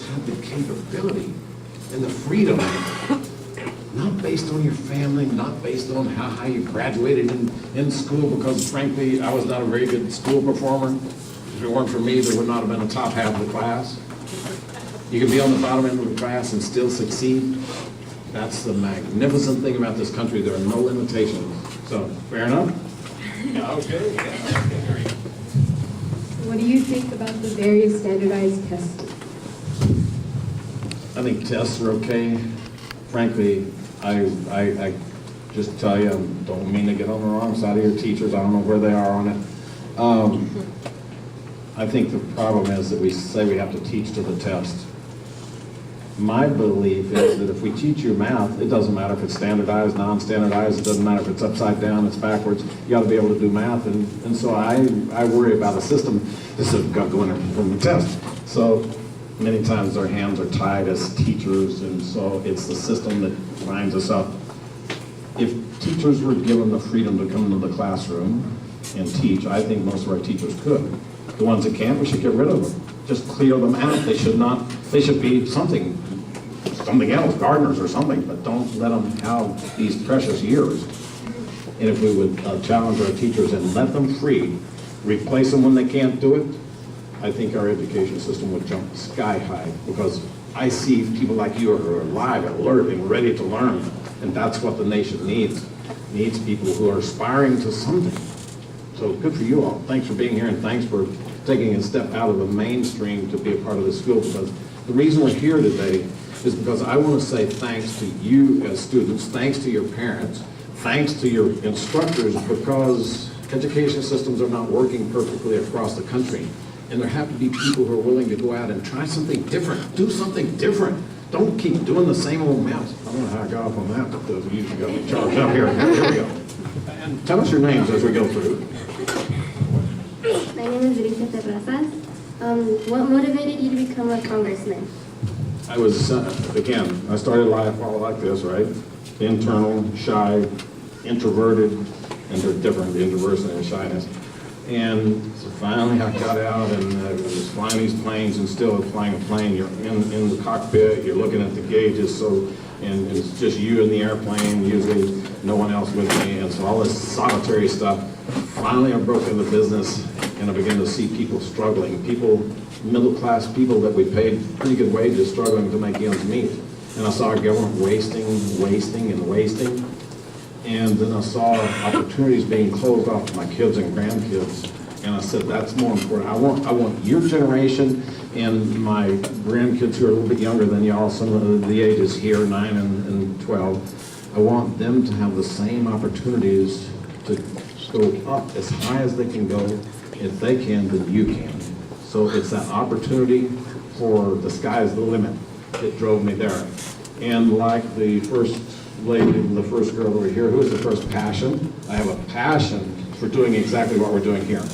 have the capability and the freedom, not based on your family, not based on how high you graduated in school, because frankly, I was not a very good school performer. If it weren't for me, there would not have been a top half of the class. You can be on the bottom end of the class and still succeed. That's the magnificent thing about this country. There are no limitations. So, fair enough? Okay. What do you think about the various standardized tests? I think tests are okay. Frankly, I just tell you, I don't mean to get on the wrong side of your teachers. I don't know where they are on it. I think the problem is that we say we have to teach to the test. My belief is that if we teach you math, it doesn't matter if it's standardized, non-standardized, it doesn't matter if it's upside down, it's backwards, you got to be able to do math. And so I worry about a system that's going from the test. So many times our hands are tied as teachers, and so it's the system that binds us up. If teachers were given the freedom to come into the classroom and teach, I think most of our teachers could. The ones that can't, we should get rid of them. Just clear them out. They should be something else, gardeners or something, but don't let them have these precious years. And if we would challenge our teachers and let them free, replace them when they can't do it, I think our education system would jump sky high, because I see people like you who are alive, alert, and ready to learn, and that's what the nation needs. Needs people who are aspiring to something. So good for you all. Thanks for being here, and thanks for taking a step out of the mainstream to be a part of the school, because the reason we're here today is because I want to say thanks to you as students, thanks to your parents, thanks to your instructors, because education systems are not working perfectly across the country. And there have to be people who are willing to go out and try something different, do something different. Don't keep doing the same old mess. I don't know how I got off on that, but those of you who got me charged up here. Here we go. And tell us your names as we go through. My name is Rita Terrazas. What motivated you to become a congressman? I was, again, I started life all like this, right? Internal, shy, introverted, and they're different, the introversion and shyness. And so finally I got out and I was flying these planes, and still flying a plane, you're in the cockpit, you're looking at the gauges, and it's just you in the airplane, usually no one else with me, and so all this solitary stuff. Finally I broke into business, and I began to see people struggling, middle-class people that we paid pretty good wages struggling to make ends meet. And I saw our government wasting. And then I saw opportunities being closed off to my kids and grandkids. And I said, that's more important. I want your generation and my grandkids who are a little bit younger than y'all, some of the ages here, 9 and 12. I want them to have the same opportunities to go up as high as they can go. If they can, then you can. So it's that opportunity for the sky's the limit that drove me there. And like the first lady, the first girl over here, who was the first passion? I have a passion for doing exactly what we're doing here.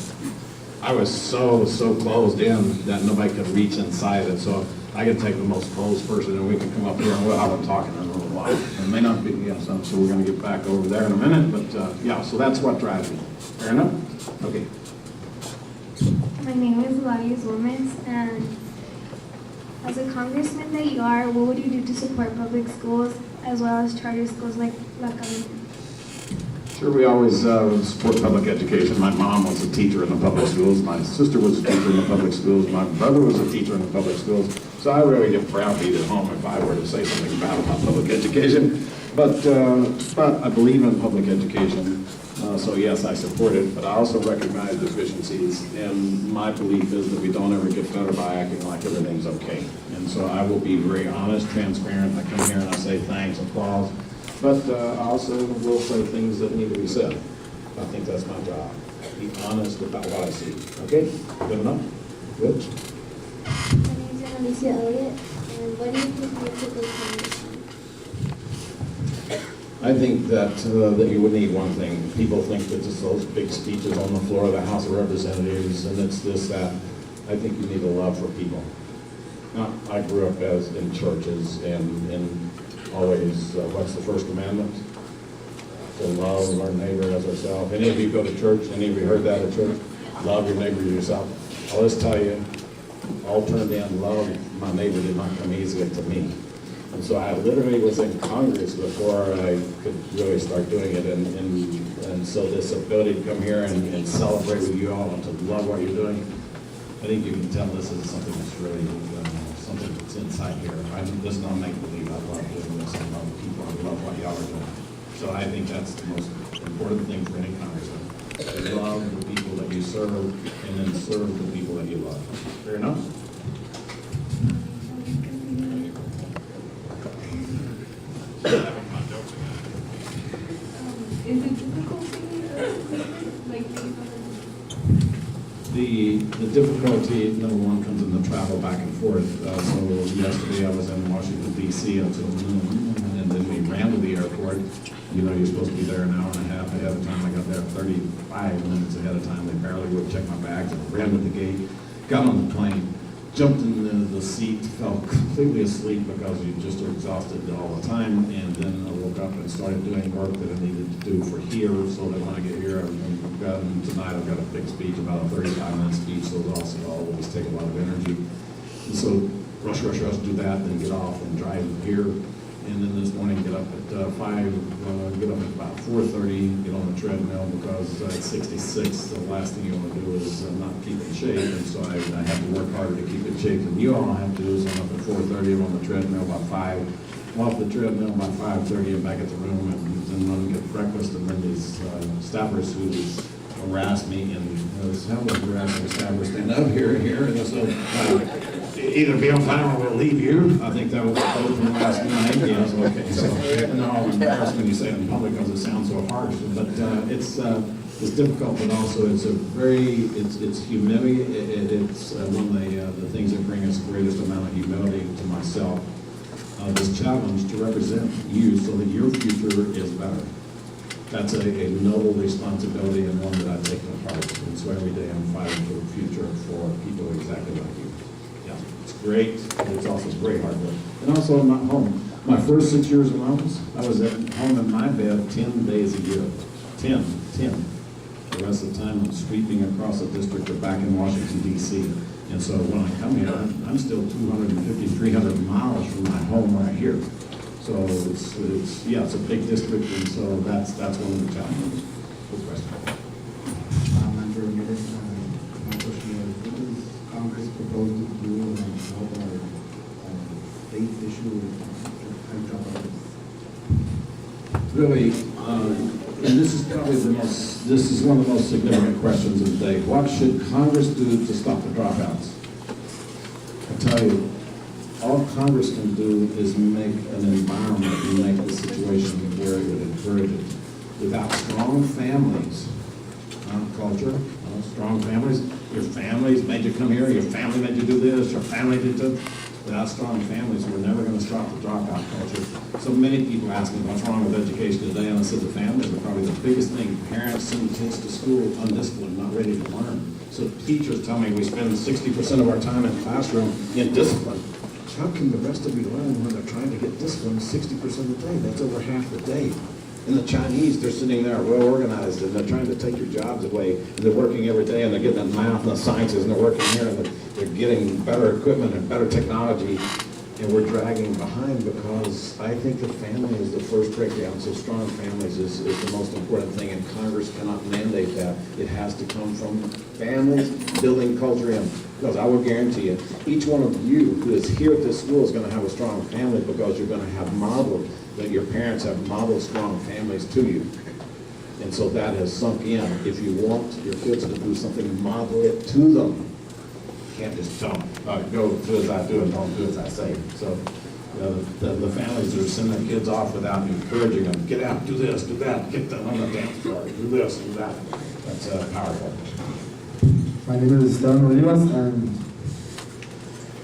I was so closed in that nobody could reach inside it. So I can take the most closed person and we can come up here and we'll have a talking in a little while. It may not be, yes, so we're going to get back over there in a minute, but yeah, so that's what drives me. Fair enough? Okay. My name is Elias Gomez, and as a congressman that you are, what would you do to support public schools as well as charter schools like La Cabina? Sure, we always support public education. My mom was a teacher in the public schools. My sister was a teacher in the public schools. My brother was a teacher in the public schools. So I really get browbeat at home if I were to say something bad about public education. But I believe in public education. So yes, I support it, but I also recognize deficiencies, and my belief is that we don't ever get better by acting like everything's okay. And so I will be very honest, transparent. I come here and I say thanks, applause, but I also will say things that need to be said. I think that's my job. Be honest about what I see. Okay? Good enough? Good? My name is Alicia Elliott, and what do you think makes a good congressman? I think that you would need one thing. People think that it's those big speeches on the floor of the House of Representatives and it's this, that. I think you need a love for people. Now, I grew up in churches and always, what's the first commandment? To love our neighbor as ourselves. Any of you go to church? Any of you heard that at church? Love your neighbor as yourself. I'll just tell you, all turned in, love my neighbor did not come easy to me. And so I literally was in Congress before I could really start doing it. And so this ability to come here and celebrate with you all and to love what you're doing, I think you can tell this is something that's really something that's inside here. This is not make believe. I love doing this. I love people. I love what y'all are doing. So I think that's the most important thing for any congressman. To love the people that you serve and then serve the people that you love. Fair enough? Is it difficult to like The difficulty, number one, comes in the travel back and forth. So yesterday I was in Washington DC until noon, and then we ran to the airport. You know, you're supposed to be there an hour and a half ahead of time. I got there 35 minutes ahead of time. They barely would check my bags. I ran to the gate, got on the plane, jumped in the seat, fell completely asleep because you just are exhausted all the time. And then I woke up and started doing work that I needed to do for here, so that when I get here, tonight I've got a big speech, about a 35-minute speech, so those also always take a lot of energy. And so rush, do that, then get off and drive here. And then this morning, get up at 5, get up at about 4:30, get on the treadmill because at 66, the last thing you want to do is not keep in shape. And so I have to work harder to keep in shape than you all have to do. So I'm up at 4:30, I'm on the treadmill by 5. I'm off the treadmill by 5:30 and back at the room, and then I'm get breakfast. And then these staffers who harass me, and how was harassing staffers stand up here, and so either be on time or we'll leave you. I think that was both from last night. Yes, okay. So no, I'm embarrassed when you say it in public because it sounds so harsh. But it's difficult, but also it's it's humility. It's one of the things that bring us the greatest amount of humility to myself. This challenge to represent you so that your future is better. That's a noble responsibility and one that I take to heart. And so every day I'm fighting for the future for people exactly like you. Yeah, it's great, but it's also great hard work. And also I'm not home. My first 6 years in office, I was at home in my bed 10 days a year. 10. The rest of the time I'm sweeping across the district or back in Washington, D.C. And so when I come here, I'm still 250, 300 miles from my home right here. So it's a big district, and so that's one of the challenges. Good question. Member Meredith, my question is, what does Congress propose to do to help our state's issue with high job hours? Really, and this is one of the most significant questions of the day. What should Congress do to stop the dropouts? I tell you, all Congress can do is make an environment and make the situation where it would encourage it. Without strong families, culture, strong families, your families made you come here, your family made you do this, your family did that. Without strong families, we're never going to stop the dropout culture. So many people ask me what's wrong with education today, and I said the families are probably the biggest thing. Parents send kids to school undisciplined, not ready to learn. So teachers tell me we spend 60% of our time in the classroom in discipline. How can the rest of you learn when they're trying to get disciplined 60% of the day? That's over half the day. And the Chinese, they're sitting there well organized, and they're trying to take your jobs away. And they're working every day, and they're getting the math and the sciences, and they're working here, and they're getting better equipment and better technology. And we're dragging behind because I think the family is the first breakdown. So strong families is the most important thing, and Congress cannot mandate that. It has to come from families building culture in. Because I will guarantee you, each one of you who is here at this school is going to have a strong family because you're going to have modeled, that your parents have modeled strong families to you. And so that has sunk in. If you want your kids to do something, model it to them. You can't just tell them, go do as I do and don't do as I say. So the families are sending their kids off without encouraging them. Get out, do this, do that, get them on the dance floor, do this, do that. That's powerful. My name is Esteban Rivas, and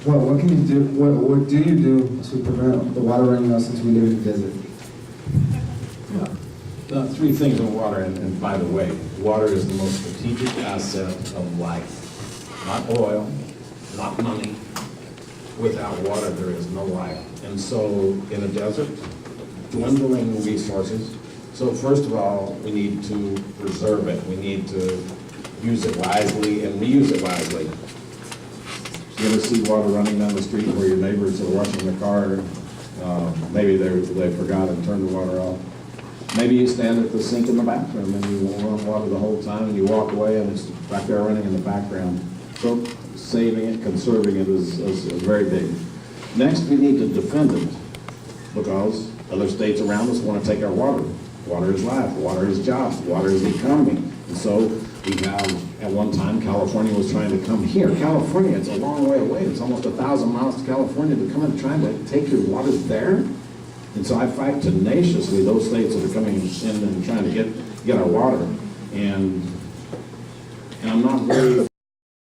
what can you do? What do you do to prevent the water running out since we live in the desert? Yeah. Three things on water, and by the way, water is the most strategic asset of life. Not oil, not money. Without water, there is no life. And so, in a desert, dwindling resources. So first of all, we need to preserve it. We need to use it wisely and reuse it wisely. You ever see water running down the street where your neighbors are washing their car? Maybe they forgot and turned the water off. Maybe you stand at the sink in the bathroom and you run water the whole time and you walk away and it's back there running in the background. So saving it, conserving it is very big. Next, we need to defend it because other states around us want to take our water. Water is life, water is jobs, water is the economy. And so we have, at one time, California was trying to come here. California, it's a long way away. It's almost 1,000 miles to California to come and trying to take your water there. And so I fight tenaciously those states that are coming in and trying to get our water. And I'm not very